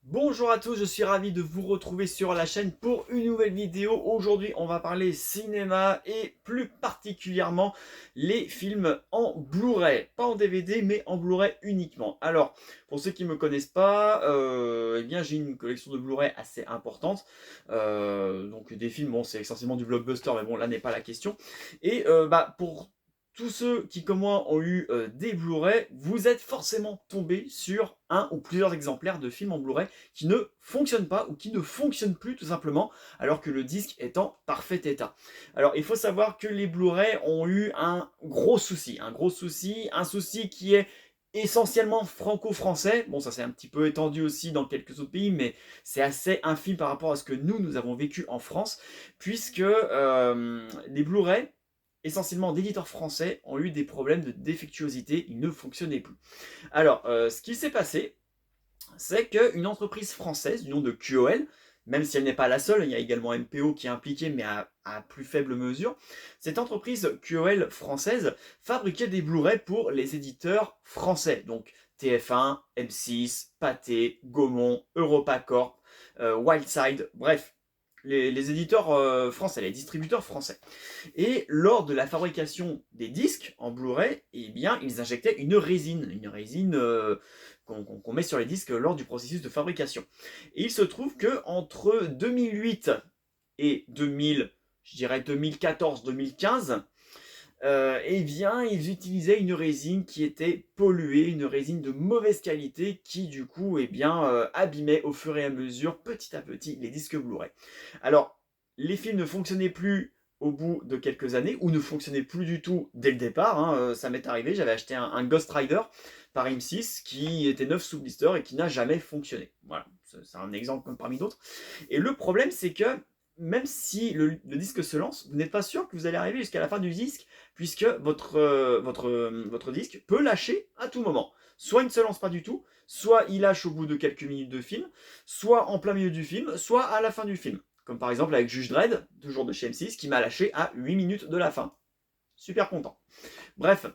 Bonjour à tous, je suis ravi de vous retrouver sur la chaîne pour une nouvelle vidéo. Aujourd'hui, on va parler cinéma et plus particulièrement les films en Blu-ray. Pas en DVD, mais en Blu-ray uniquement. Alors, pour ceux qui ne me connaissent pas, eh bien, j'ai une collection de Blu-ray assez importante. Donc des films, bon, c'est essentiellement du blockbuster, mais bon, là n'est pas la question. Et pour tous ceux qui, comme moi, ont eu des Blu-ray, vous êtes forcément tombés sur un ou plusieurs exemplaires de films en Blu-ray qui ne fonctionnent pas ou qui ne fonctionnent plus tout simplement, alors que le disque est en parfait état. Alors il faut savoir que les Blu-ray ont eu un souci qui est essentiellement franco-français. Bon, ça s'est un petit peu étendu aussi dans quelques autres pays, mais c'est assez infime par rapport à ce que nous avons vécu en France, puisque les Blu-ray essentiellement d'éditeurs français ont eu des problèmes de défectuosité, ils ne fonctionnaient plus. Alors, ce qui s'est passé, c'est qu'une entreprise française du nom de QOL, même si elle n'est pas la seule, il y a également MPO qui est impliqué, mais à plus faible mesure, cette entreprise QOL française fabriquait des Blu-ray pour les éditeurs français, donc TF1, M6, Pathé, Gaumont, EuropaCorp, Wildside, bref, les éditeurs français, les distributeurs français. Et lors de la fabrication des disques en Blu-ray, eh bien, ils injectaient une résine qu'on met sur les disques lors du processus de fabrication. Et il se trouve que entre 2008 et 2000, je dirais 2014-2015, eh bien, ils utilisaient une résine qui était polluée, une résine de mauvaise qualité qui, du coup, eh bien, abîmait au fur et à mesure, petit à petit, les disques Blu-ray. Alors, les films ne fonctionnaient plus au bout de quelques années, ou ne fonctionnaient plus du tout dès le départ. Ça m'est arrivé, j'avais acheté un Ghost Rider par M6 qui était neuf sous blister et qui n'a jamais fonctionné. Voilà, c'est un exemple comme parmi d'autres. Et le problème, c'est que même si le disque se lance, vous n'êtes pas sûr que vous allez arriver jusqu'à la fin du disque, puisque votre disque peut lâcher à tout moment. Soit il ne se lance pas du tout, soit il lâche au bout de quelques minutes de film, soit en plein milieu du film, soit à la fin du film. Comme par exemple avec Judge Dredd, toujours de chez M6, qui m'a lâché à 8 minutes de la fin. Super content. Bref,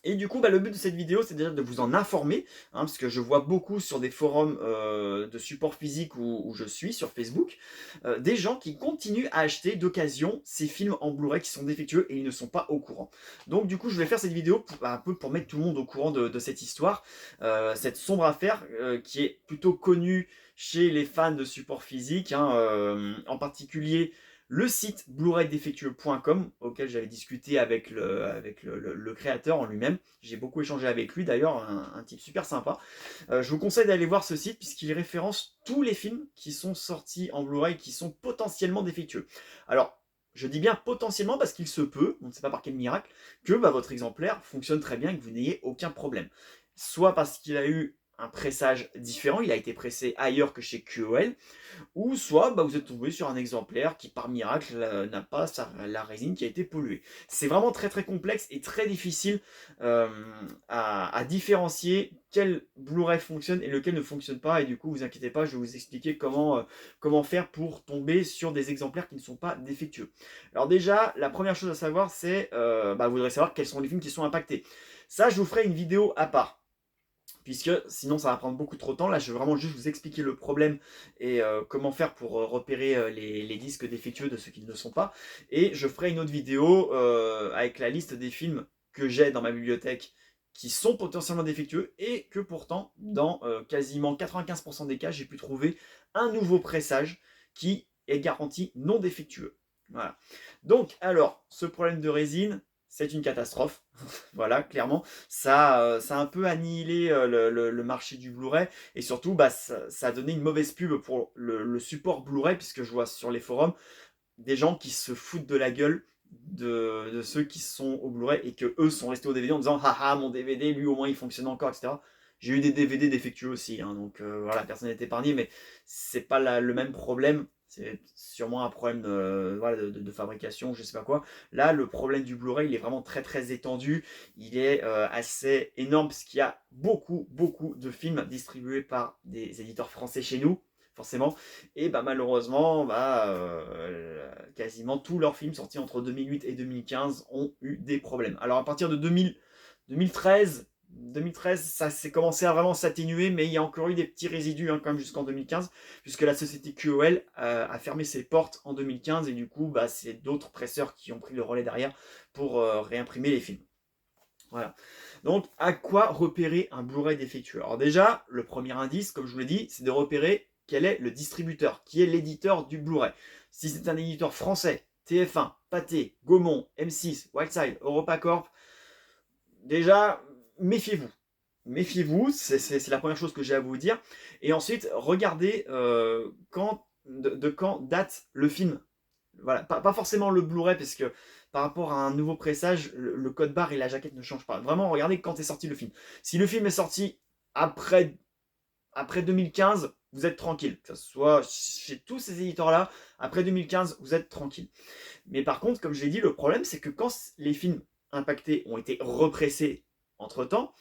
et du coup, le but de cette vidéo, c'est déjà de vous en informer, parce que je vois beaucoup sur des forums de support physique où je suis, sur Facebook, des gens qui continuent à acheter d'occasion ces films en Blu-ray qui sont défectueux et ils ne sont pas au courant. Donc du coup, je vais faire cette vidéo un peu pour mettre tout le monde au courant de cette histoire, cette sombre affaire qui est plutôt connue chez les fans de support physique, en particulier le site blu-raydefectueux.com auquel j'avais discuté avec le créateur en lui-même. J'ai beaucoup échangé avec lui d'ailleurs, un type super sympa. Je vous conseille d'aller voir ce site puisqu'il référence tous les films qui sont sortis en Blu-ray qui sont potentiellement défectueux. Alors, je dis bien potentiellement parce qu'il se peut, on ne sait pas par quel miracle, que votre exemplaire fonctionne très bien et que vous n'ayez aucun problème. Soit parce qu'il a eu un pressage différent, il a été pressé ailleurs que chez QOL, ou soit vous êtes tombé sur un exemplaire qui par miracle n'a pas la résine qui a été polluée. C'est vraiment très très complexe et très difficile à différencier quel Blu-ray fonctionne et lequel ne fonctionne pas, et du coup vous inquiétez pas, je vais vous expliquer comment faire pour tomber sur des exemplaires qui ne sont pas défectueux. Alors déjà, la première chose à savoir, c'est vous devrez savoir quels sont les films qui sont impactés. Ça, je vous ferai une vidéo à part, puisque sinon ça va prendre beaucoup trop de temps. Là, je vais vraiment juste vous expliquer le problème et comment faire pour repérer les disques défectueux de ceux qui ne le sont pas. Et je ferai une autre vidéo avec la liste des films que j'ai dans ma bibliothèque qui sont potentiellement défectueux et que pourtant, dans quasiment 95% des cas, j'ai pu trouver un nouveau pressage qui est garanti non défectueux. Voilà. Donc, alors, ce problème de résine, c'est une catastrophe. Voilà, clairement, ça a un peu annihilé le marché du Blu-ray et surtout, ça a donné une mauvaise pub pour le support Blu-ray, puisque je vois sur les forums des gens qui se foutent de la gueule de ceux qui sont au Blu-ray et que eux sont restés au DVD en disant haha, mon DVD, lui au moins il fonctionne encore, etc. J'ai eu des DVD défectueux aussi, donc voilà, personne n'est épargné, mais c'est pas le même problème. C'est sûrement un problème voilà, de fabrication, je sais pas quoi. Là, le problème du Blu-ray, il est vraiment très très étendu. Il est assez énorme parce qu'il y a beaucoup beaucoup de films distribués par des éditeurs français chez nous, forcément. Et malheureusement, quasiment tous leurs films sortis entre 2008 et 2015 ont eu des problèmes. Alors à partir de 2013, 2013, ça s'est commencé à vraiment s'atténuer, mais il y a encore eu des petits résidus quand même jusqu'en 2015, puisque la société QOL a fermé ses portes en 2015, et du coup, c'est d'autres presseurs qui ont pris le relais derrière pour réimprimer les films. Voilà. Donc, à quoi repérer un Blu-ray défectueux? Alors déjà, le premier indice, comme je vous l'ai dit, c'est de repérer quel est le distributeur, qui est l'éditeur du Blu-ray. Si c'est un éditeur français, TF1, Pathé, Gaumont, M6, Wildside, EuropaCorp, déjà, méfiez-vous. Méfiez-vous, c'est la première chose que j'ai à vous dire. Et ensuite, regardez de quand date le film. Voilà, pas forcément le Blu-ray, parce que par rapport à un nouveau pressage, le code barre et la jaquette ne changent pas. Vraiment, regardez quand est sorti le film. Si le film est sorti après 2015, vous êtes tranquille. Que ce soit chez tous ces éditeurs-là, après 2015, vous êtes tranquille. Mais par contre, comme je l'ai dit, le problème, c'est que quand les films impactés ont été repressés entre-temps,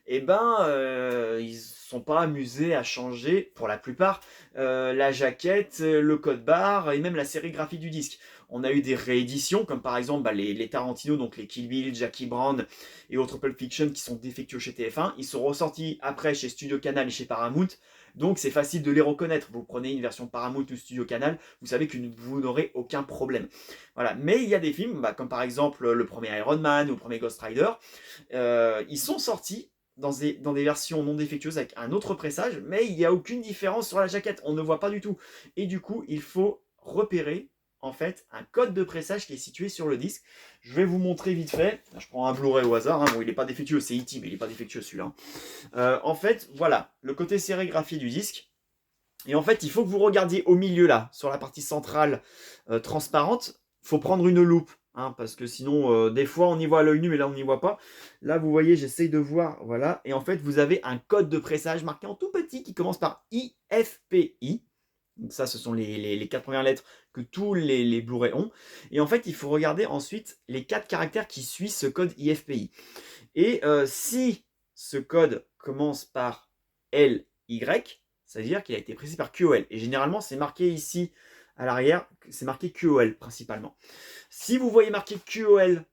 ils sont pas amusés à changer, pour la plupart, la jaquette, le code barre et même la sérigraphie du disque. On a eu des rééditions, comme par exemple les Tarantino, donc les Kill Bill, Jackie Brown et autres Pulp Fiction qui sont défectueux chez TF1. Ils sont ressortis après chez Studio Canal et chez Paramount, donc c'est facile de les reconnaître. Vous prenez une version Paramount ou Studio Canal, vous savez que vous n'aurez aucun problème. Voilà. Mais il y a des films, comme par exemple le premier Iron Man ou le premier Ghost Rider, ils sont sortis dans des versions non défectueuses avec un autre pressage, mais il n'y a aucune différence sur la jaquette, on ne voit pas du tout. Et du coup, il faut repérer en fait un code de pressage qui est situé sur le disque. Je vais vous montrer vite fait. Je prends un Blu-ray au hasard. Bon, il n'est pas défectueux, c'est E.T., mais il n'est pas défectueux celui-là. En fait, voilà, le côté sérigraphié du disque. Et en fait, il faut que vous regardiez au milieu là, sur la partie centrale transparente. Il faut prendre une loupe. Parce que sinon, des fois, on y voit à l'œil nu, mais là, on n'y voit pas. Là, vous voyez, j'essaye de voir, voilà. Et en fait, vous avez un code de pressage marqué en tout petit qui commence par IFPI. Donc ça, ce sont les 4 premières lettres que tous les Blu-ray ont. Et en fait, il faut regarder ensuite les 4 caractères qui suivent ce code IFPI. Et si ce code commence par LY, c'est-à-dire qu'il a été précisé par QOL. Et généralement, c'est marqué ici à l'arrière, c'est marqué QOL principalement. Si vous voyez marqué QOL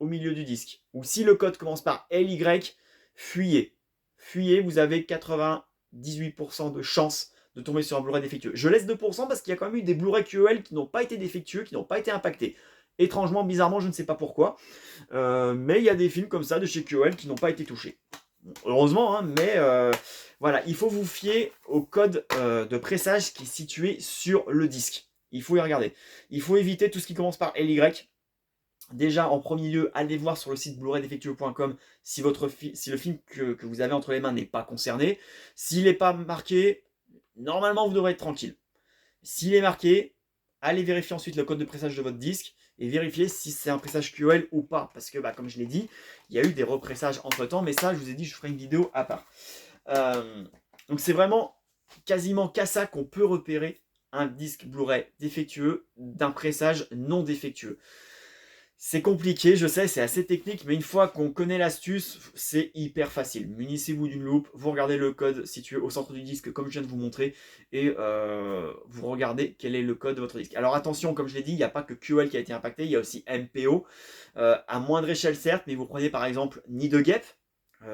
au milieu du disque, ou si le code commence par LY, fuyez. Fuyez, vous avez 98% de chance de tomber sur un Blu-ray défectueux. Je laisse 2% parce qu'il y a quand même eu des Blu-ray QOL qui n'ont pas été défectueux, qui n'ont pas été impactés. Étrangement, bizarrement, je ne sais pas pourquoi. Mais il y a des films comme ça de chez QOL qui n'ont pas été touchés. Heureusement, mais voilà, il faut vous fier au code de pressage qui est situé sur le disque. Il faut y regarder. Il faut éviter tout ce qui commence par LY. Déjà, en premier lieu, allez voir sur le site blu-raydefectueux.com si le film que vous avez entre les mains n'est pas concerné. S'il n'est pas marqué, normalement, vous devrez être tranquille. S'il est marqué, allez vérifier ensuite le code de pressage de votre disque et vérifier si c'est un pressage QOL ou pas. Parce que, comme je l'ai dit, il y a eu des repressages entre-temps, mais ça, je vous ai dit, je ferai une vidéo à part. Donc c'est vraiment quasiment qu'à ça qu'on peut repérer un disque Blu-ray défectueux d'un pressage non défectueux. C'est compliqué, je sais, c'est assez technique, mais une fois qu'on connaît l'astuce, c'est hyper facile. Munissez-vous d'une loupe, vous regardez le code situé au centre du disque, comme je viens de vous montrer, et vous regardez quel est le code de votre disque. Alors attention, comme je l'ai dit, il n'y a pas que QL qui a été impacté, il y a aussi MPO, à moindre échelle certes, mais vous prenez par exemple Nid de Guêpe,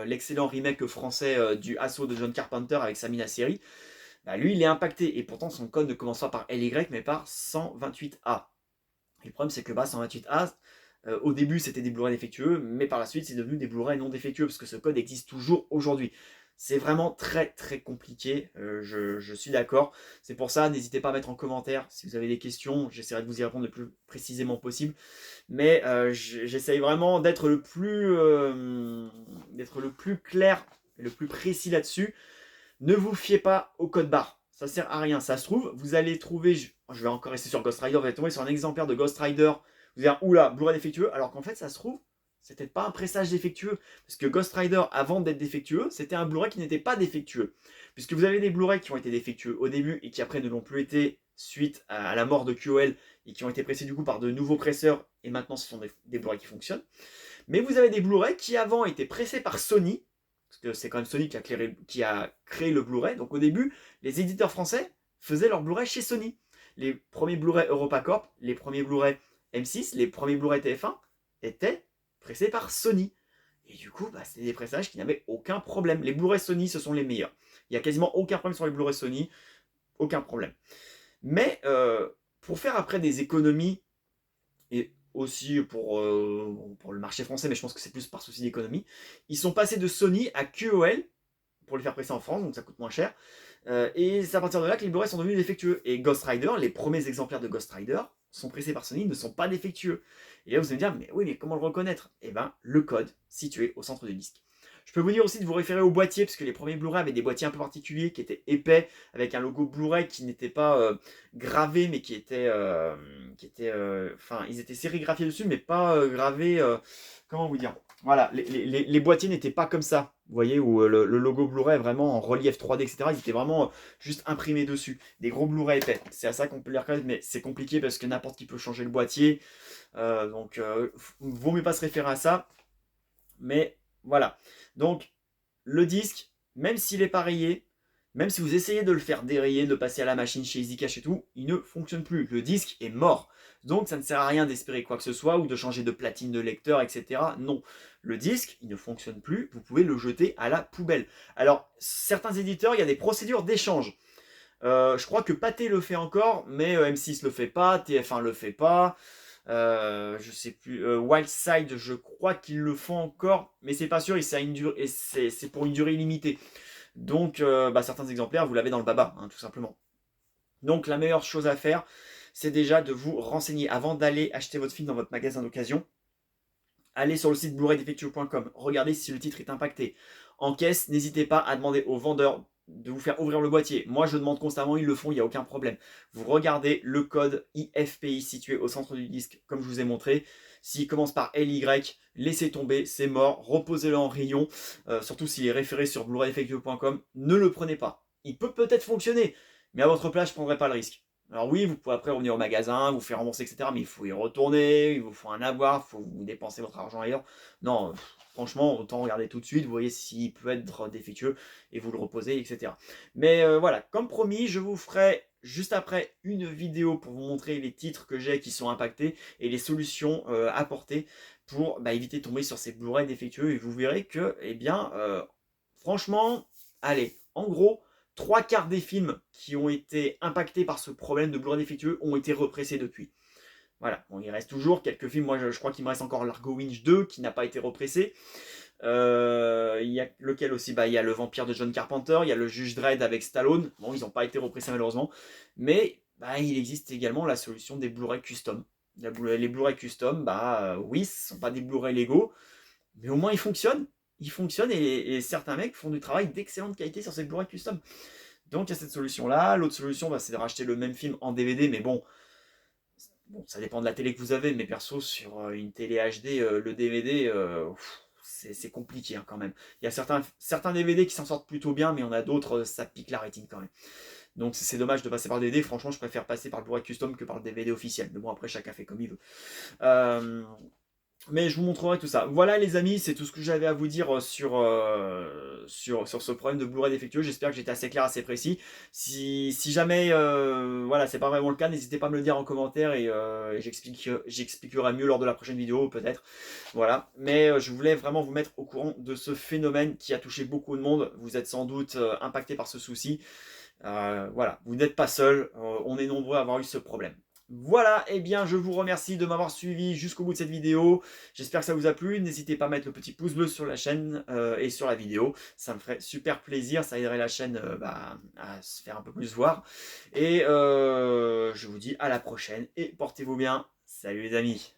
l'excellent remake français du Assaut de John Carpenter avec Samina Seri. Lui, il est impacté, et pourtant son code ne commence pas par LY, mais par 128A. Et le problème, c'est que 128A, au début, c'était des Blu-ray défectueux, mais par la suite, c'est devenu des Blu-ray non défectueux, parce que ce code existe toujours aujourd'hui. C'est vraiment très très compliqué, je suis d'accord. C'est pour ça, n'hésitez pas à mettre en commentaire si vous avez des questions, j'essaierai de vous y répondre le plus précisément possible. Mais j'essaye vraiment d'être le plus clair et le plus précis là-dessus. Ne vous fiez pas au code barre. Ça sert à rien. Ça se trouve, vous allez trouver, je vais encore rester sur Ghost Rider, vous allez tomber sur un exemplaire de Ghost Rider, vous allez dire, oula, Blu-ray défectueux, alors qu'en fait, ça se trouve, c'était pas un pressage défectueux. Parce que Ghost Rider, avant d'être défectueux, c'était un Blu-ray qui n'était pas défectueux. Puisque vous avez des Blu-ray qui ont été défectueux au début et qui après ne l'ont plus été suite à la mort de QOL et qui ont été pressés du coup par de nouveaux presseurs et maintenant ce sont des Blu-ray qui fonctionnent. Mais vous avez des Blu-ray qui avant étaient pressés par Sony, parce que c'est quand même Sony qui a créé le Blu-ray. Donc au début, les éditeurs français faisaient leur Blu-ray chez Sony. Les premiers Blu-ray EuropaCorp, les premiers Blu-ray M6, les premiers Blu-ray TF1 étaient pressés par Sony. Et du coup, bah, c'était des pressages qui n'avaient aucun problème. Les Blu-ray Sony, ce sont les meilleurs. Il n'y a quasiment aucun problème sur les Blu-ray Sony, aucun problème. Mais pour faire après des économies, et aussi pour le marché français, mais je pense que c'est plus par souci d'économie, ils sont passés de Sony à QOL pour les faire presser en France, donc ça coûte moins cher. Et c'est à partir de là que les Blu-ray sont devenus défectueux. Et Ghost Rider, les premiers exemplaires de Ghost Rider sont pressés par Sony, ne sont pas défectueux. Et là vous allez me dire, mais oui, mais comment le reconnaître? Eh ben, le code situé au centre du disque. Je peux vous dire aussi de vous référer au boîtier, parce que les premiers Blu-ray avaient des boîtiers un peu particuliers, qui étaient épais, avec un logo Blu-ray qui n'était pas gravé, mais enfin, ils étaient sérigraphiés dessus, mais pas gravés, comment vous dire? Voilà, les boîtiers n'étaient pas comme ça, vous voyez, où le logo Blu-ray est vraiment en relief 3D, etc. Ils étaient vraiment juste imprimés dessus, des gros Blu-ray épais. C'est à ça qu'on peut les reconnaître, mais c'est compliqué parce que n'importe qui peut changer le boîtier, donc vaut mieux pas se référer à ça, mais voilà. Donc, le disque, même s'il est pas rayé, même si vous essayez de le faire dérayer, de passer à la machine chez EasyCash et tout, il ne fonctionne plus. Le disque est mort. Donc ça ne sert à rien d'espérer quoi que ce soit ou de changer de platine de lecteur, etc. Non. Le disque, il ne fonctionne plus, vous pouvez le jeter à la poubelle. Alors, certains éditeurs, il y a des procédures d'échange. Je crois que Pathé le fait encore, mais M6 le fait pas, TF1 le fait pas. Je sais plus, Wildside, je crois qu'ils le font encore, mais c'est pas sûr et c'est pour une durée illimitée. Donc, certains exemplaires, vous l'avez dans le baba, hein, tout simplement. Donc, la meilleure chose à faire, c'est déjà de vous renseigner avant d'aller acheter votre film dans votre magasin d'occasion. Allez sur le site blu-raydefectueux.com, regardez si le titre est impacté. En caisse, n'hésitez pas à demander au vendeur de vous faire ouvrir le boîtier. Moi, je demande constamment, ils le font, il n'y a aucun problème. Vous regardez le code IFPI situé au centre du disque, comme je vous ai montré. S'il commence par LY, laissez tomber, c'est mort, reposez-le en rayon. Surtout s'il est référé sur blu-raydefectueux.com, ne le prenez pas. Il peut peut-être fonctionner, mais à votre place, je ne prendrai pas le risque. Alors oui, vous pouvez après revenir au magasin, vous faire rembourser, etc. Mais il faut y retourner, il vous faut un avoir, il faut vous dépenser votre argent ailleurs. Non, franchement, autant regarder tout de suite, vous voyez s'il peut être défectueux et vous le reposez, etc. Mais voilà, comme promis, je vous ferai juste après une vidéo pour vous montrer les titres que j'ai qui sont impactés et les solutions apportées pour éviter de tomber sur ces Blu-ray défectueux. Et vous verrez que, eh bien, franchement, allez, en gros, 3/4 des films qui ont été impactés par ce problème de Blu-ray défectueux ont été repressés depuis. Voilà, bon, il reste toujours quelques films. Moi, je crois qu'il me reste encore Largo Winch 2 qui n'a pas été repressé. Il y a lequel aussi? Il y a Le Vampire de John Carpenter, il y a Le Juge Dredd avec Stallone. Bon, ils n'ont pas été repressés malheureusement. Mais il existe également la solution des Blu-ray custom. Les Blu-ray custom, oui, ce ne sont pas des Blu-ray légaux, mais au moins ils fonctionnent. Ils fonctionnent et certains mecs font du travail d'excellente qualité sur ces Blu-ray custom. Donc il y a cette solution-là. L'autre solution, c'est de racheter le même film en DVD, mais bon, ça dépend de la télé que vous avez. Mais perso, sur une télé HD, le DVD, c'est compliqué quand même. Il y a certains DVD qui s'en sortent plutôt bien, mais il y en a d'autres, ça pique la rétine quand même. Donc c'est dommage de passer par le DVD. Franchement, je préfère passer par le Blu-ray Custom que par le DVD officiel. Mais bon, après, chacun fait comme il veut. Mais je vous montrerai tout ça. Voilà les amis, c'est tout ce que j'avais à vous dire sur ce problème de Blu-ray défectueux. J'espère que j'étais assez clair, assez précis. Si jamais voilà, c'est pas vraiment le cas, n'hésitez pas à me le dire en commentaire et j'expliquerai mieux lors de la prochaine vidéo peut-être. Voilà. Mais je voulais vraiment vous mettre au courant de ce phénomène qui a touché beaucoup de monde. Vous êtes sans doute impacté par ce souci. Voilà, vous n'êtes pas seul, on est nombreux à avoir eu ce problème. Voilà, et bien je vous remercie de m'avoir suivi jusqu'au bout de cette vidéo. J'espère que ça vous a plu. N'hésitez pas à mettre le petit pouce bleu sur la chaîne et sur la vidéo. Ça me ferait super plaisir, ça aiderait la chaîne à se faire un peu plus voir. Et je vous dis à la prochaine et portez-vous bien. Salut les amis.